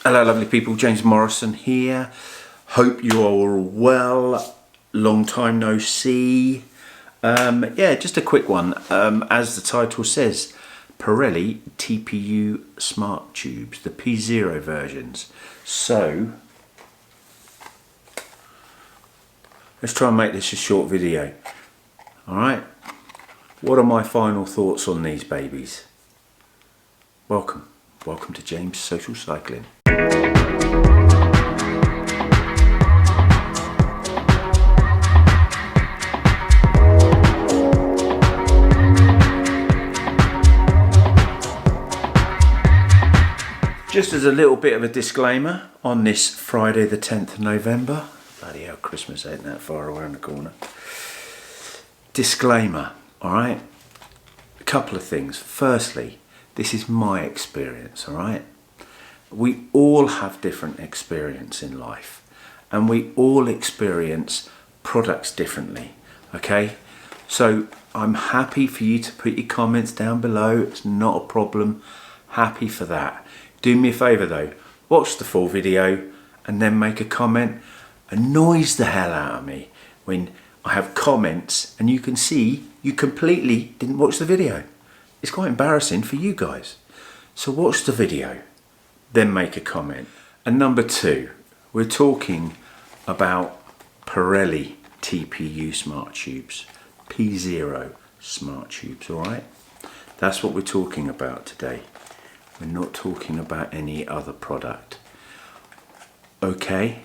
Hello lovely people, James Morrison here. Hope you are all well. Long time no see. Yeah, just a quick one. As the title says, Pirelli TPU smart tubes, the P0 versions. So, let's try and make this a short video. Alright, what are my final thoughts on these babies? Welcome to James Social Cycling. Just as a little bit of a disclaimer on this Friday the 10th of November, bloody hell, Christmas ain't that far around the corner. Disclaimer, alright? A couple of things. Firstly, this is my experience, alright? We all have different experience in life and we all experience products differently, okay? So I'm happy for you to put your comments down below, it's not a problem, happy for that. Do me a favour though, watch the full video and then make a comment. Annoys the hell out of me when I have comments and you can see you completely didn't watch the video. It's quite embarrassing for you guys. So watch the video, then make a comment. And number two, we're talking about Pirelli TPU smart tubes, P0 smart tubes, alright? That's what we're talking about today. We're not talking about any other product. Okay,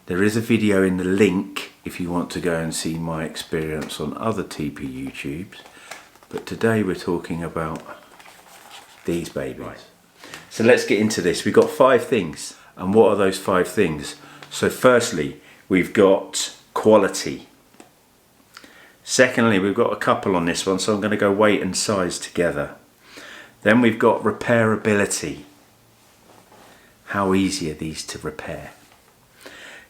there is a video in the link if you want to go and see my experience on other TPU tubes, but today we're talking about these babies. Right. So let's get into this. We've got 5 things, and what are those 5 things? So firstly, we've got quality. Secondly, we've got a couple on this one, so I'm going to go weight and size together. Then we've got repairability. How easy are these to repair?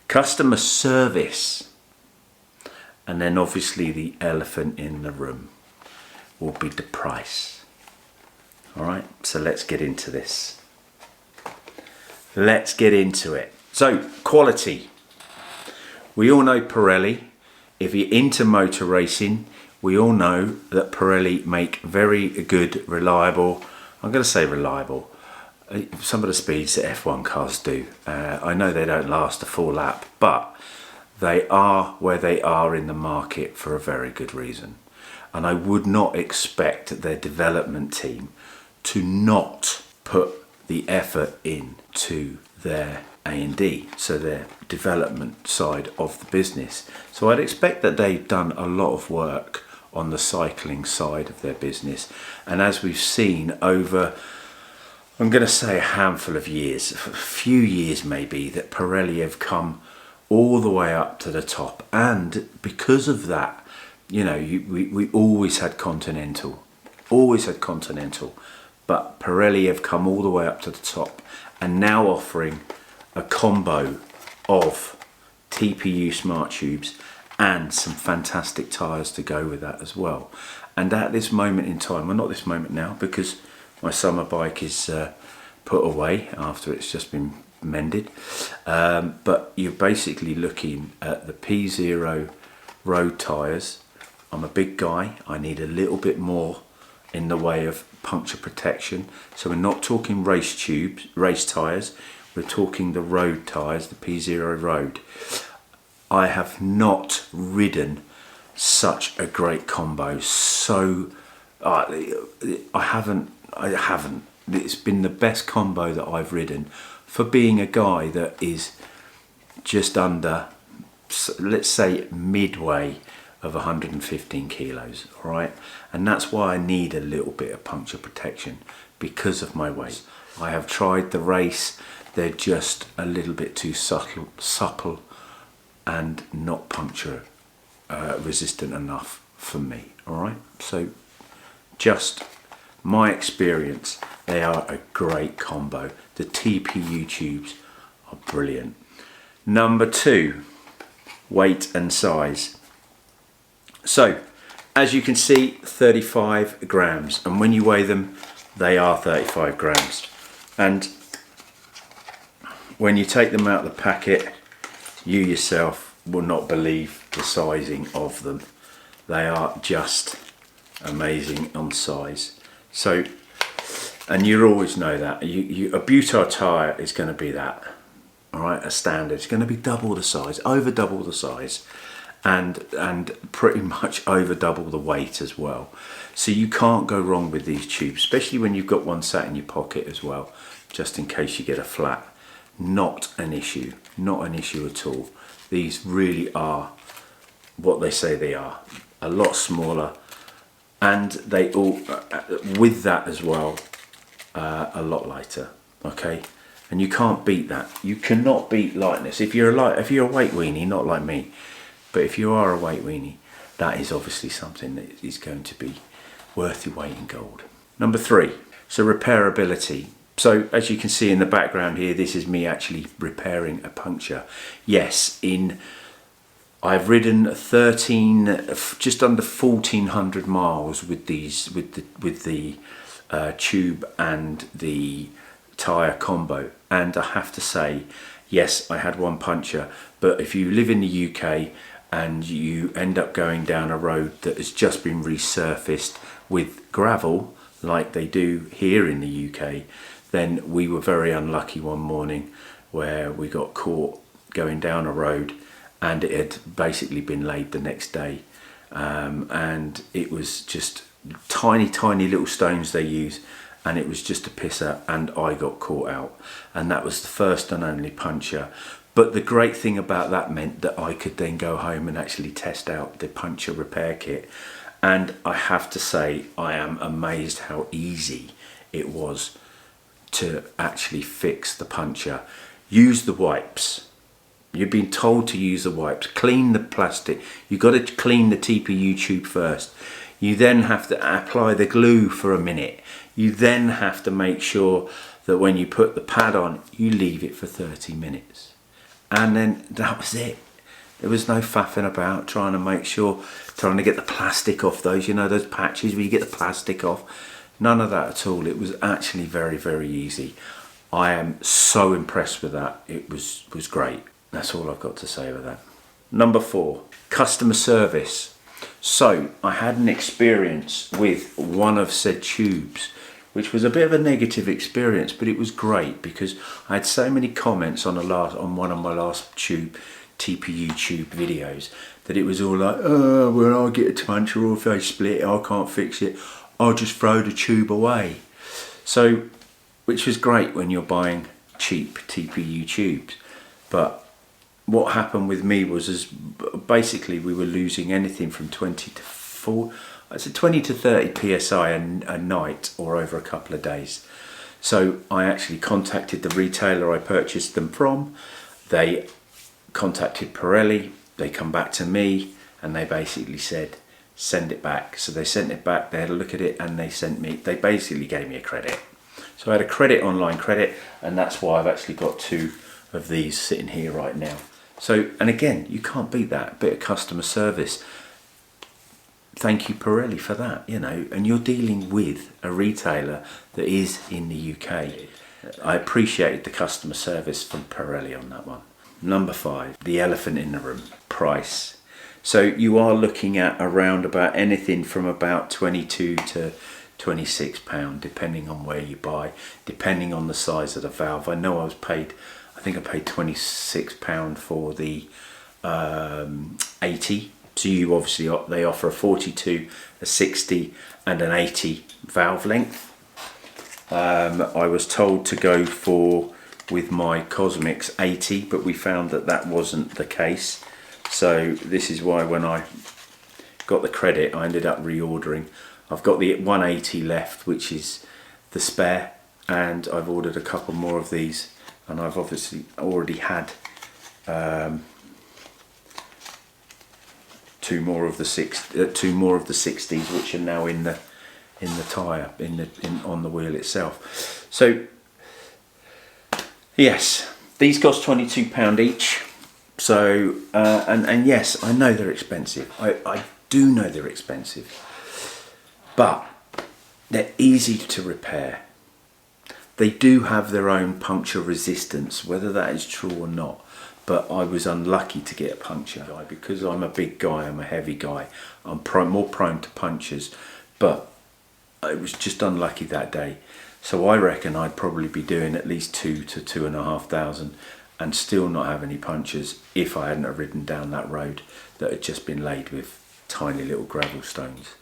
Customer service. And then obviously the elephant in the room will be the price. Alright, so let's get into this. Let's get into it. So, quality. We all know Pirelli. If you're into motor racing, we all know that Pirelli make very good, reliable, I'm going to say reliable, some of the speeds that F1 cars do. I know they don't last a full lap, but they are where they are in the market for a very good reason. And I would not expect their development team to not put the effort into their A&D, so their development side of the business. So I'd expect that they've done a lot of work on the cycling side of their business, and as we've seen over, I'm going to say a handful of years, a few years maybe, that Pirelli have come all the way up to the top. And because of that, you know, we always had Continental, but Pirelli have come all the way up to the top and now offering a combo of TPU smart tubes and some fantastic tyres to go with that as well. And at this moment in time, well, not this moment now because my summer bike is put away after it's just been mended, but you're basically looking at the P0 road tyres. I'm a big guy, I need a little bit more in the way of puncture protection, so we're not talking race tyres, we're talking the road tyres, the P0 road. I have not ridden such a great combo, so I haven't. It's been the best combo that I've ridden for being a guy that is just under, let's say, midway of 115 kilos, all right? And that's why I need a little bit of puncture protection because of my weight. I have tried the race, they're just a little bit too supple and not puncture resistant enough for me, all right? So just my experience, they are a great combo. The TPU tubes are brilliant. Number 2, weight and size. So as you can see, 35 grams, and when you weigh them, they are 35 grams. And when you take them out of the packet, you yourself will not believe the sizing of them. They are just amazing on size. So, and you always know that a Butard tyre is going to be that, all right, a standard. It's going to be double the size, over double the size, and pretty much over double the weight as well. So you can't go wrong with these tubes, especially when you've got one sat in your pocket as well, just in case you get a flat. Not an issue, not an issue at all. These really are what they say they are, a lot smaller, and they all, with that as well, a lot lighter. Okay, and you can't beat that. You cannot beat lightness. If you're a weight weenie, not like me, but if you are a weight weenie, that is obviously something that is going to be worth your weight in gold. Number 3, so repairability. So as you can see in the background here, this is me actually repairing a puncture. Yes, I've ridden 13, just under 1,400 miles with these, with the tube and the tyre combo, and I have to say, yes, I had one puncture. But if you live in the UK and you end up going down a road that has just been resurfaced with gravel, like they do here in the UK, then we were very unlucky one morning where we got caught going down a road and it had basically been laid the next day, and it was just tiny little stones they use, and it was just a pisser, and I got caught out, and that was the first and only puncture. But the great thing about that meant that I could then go home and actually test out the puncture repair kit, and I have to say I am amazed how easy it was to actually fix the puncture. Use the wipes. You've been told to use the wipes. Clean the plastic. You've got to clean the TPU tube first. You then have to apply the glue for a minute. You then have to make sure that when you put the pad on, you leave it for 30 minutes. And then that was it. There was no faffing about trying to get the plastic off those, you know, those patches where you get the plastic off. None of that at all. It was actually very easy. I am so impressed with that. It was great. That's all I've got to say with that. Number 4, customer service. So I had an experience with one of said tubes, which was a bit of a negative experience, but it was great because I had so many comments on one of my last TPU tube videos that it was all like, oh, well, I'll get a puncture, or if I split it, I can't fix it, I'll just throw the tube away. So, which was great when you're buying cheap TPU tubes. But what happened with me was, basically we were losing anything from 20 to 30 psi a night, or over a couple of days. So I actually contacted the retailer I purchased them from. They contacted Pirelli. They come back to me and they basically said, send it back. So they sent it back, they had a look at it, and they basically gave me a credit. So I had a online credit, and that's why I've actually got 2 of these sitting here right now. So, and again, you can't beat that bit of customer service. Thank you, Pirelli, for that, you know, and you're dealing with a retailer that is in the UK. I appreciated the customer service from Pirelli on that one. Number 5, the elephant in the room, price. So you are looking at around about anything from about £22 to £26, depending on where you buy, depending on the size of the valve. I know I paid £26 for the 80. So you obviously, they offer a 42, a 60 and an 80 valve length. I was told to go with my Cosmics 80, but we found that wasn't the case. So this is why when I got the credit, I ended up reordering. I've got the 180 left, which is the spare, and I've ordered a couple more of these, and I've obviously already had 2 more of the 60s, which are now in the tyre, on the wheel itself. So yes, these cost £22 each. So and yes, I know they're expensive. I do know they're expensive, but they're easy to repair. They do have their own puncture resistance, whether that is true or not. But I was unlucky to get a puncture because I'm a big guy, I'm a heavy guy. I'm more prone to punctures, but I was just unlucky that day. So I reckon I'd probably be doing at least 2 to 2,500 and still not have any punctures if I hadn't have ridden down that road that had just been laid with tiny little gravel stones.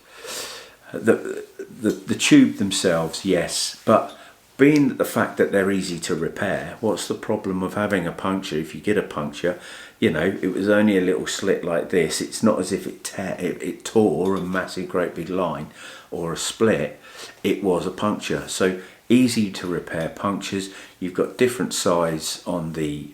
The tube themselves, yes, but being the fact that they're easy to repair, what's the problem of having a puncture? If you get a puncture, you know, it was only a little slit like this. It's not as if it tore a massive great big line or a split. It was a puncture. So easy to repair punctures. You've got different size on the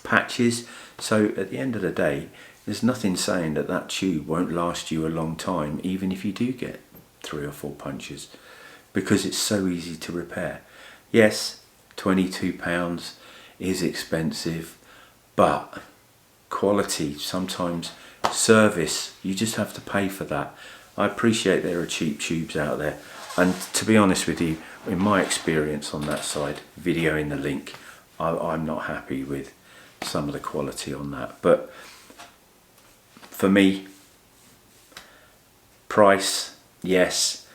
patches. So at the end of the day, there's nothing saying that that tube won't last you a long time, even if you do get 3 or 4 punctures, because it's so easy to repair. Yes, £22 is expensive, but quality, sometimes service, you just have to pay for that. I appreciate there are cheap tubes out there, and to be honest with you, in my experience on that side, video in the link, I'm not happy with some of the quality on that. But for me, price, yes,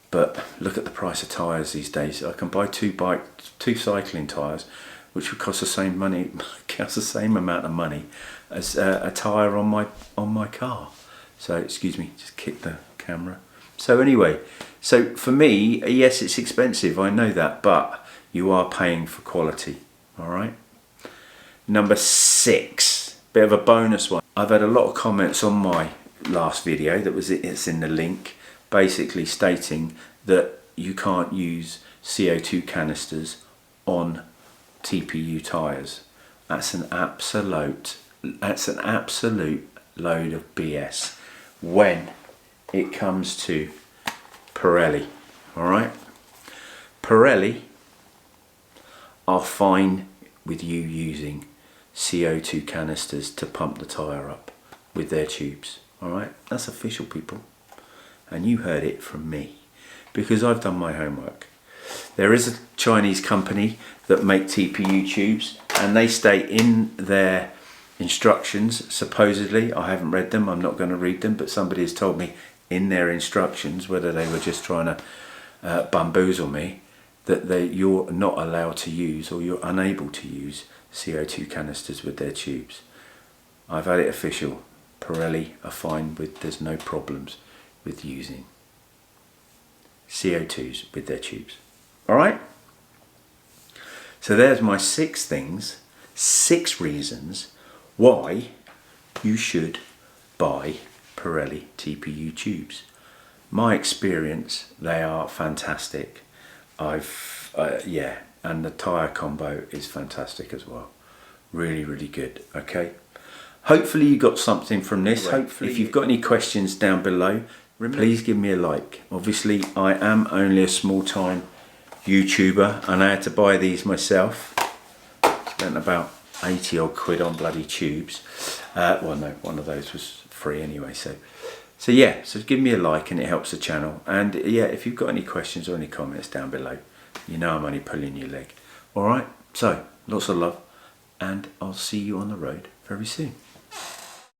but look at the price of tyres these days. I can buy two cycling tyres, which would cost the same money, cost the same amount of money as a tyre on my car. So excuse me, just kick the camera. So anyway, so for me, yes, it's expensive, I know that, but you are paying for quality. All right. Number 6, bit of a bonus one. I've had a lot of comments on my last video it's in the link, basically stating that you can't use CO2 canisters on TPU tyres. That's an absolute load of BS when it comes to Pirelli. All right, Pirelli are fine with you using CO2 canisters to pump the tyre up with their tubes. All right, that's official, people, and you heard it from me because I've done my homework. There is a Chinese company that make TPU tubes, and they state in their instructions, supposedly, I haven't read them, I'm not going to read them, but somebody has told me in their instructions, whether they were just trying to bamboozle me, that you're not allowed to use, or you're unable to use, CO2 canisters with their tubes. I've had it official. Pirelli are fine with, there's no problems with using CO2s with their tubes. Alright? So there's my 6 reasons why you should buy Pirelli TPU tubes. My experience, they are fantastic. Yeah, and the tyre combo is fantastic as well. Really, really good. Okay. Hopefully you got something from this. Hopefully, if you've got any questions down below, please give me a like. Obviously, I am only a small-time YouTuber, and I had to buy these myself. Spent about 80 odd quid on bloody tubes. Well, no, one of those was free anyway. So yeah, so give me a like and it helps the channel. And yeah, if you've got any questions or any comments down below, you know I'm only pulling your leg. All right. So lots of love, and I'll see you on the road very soon.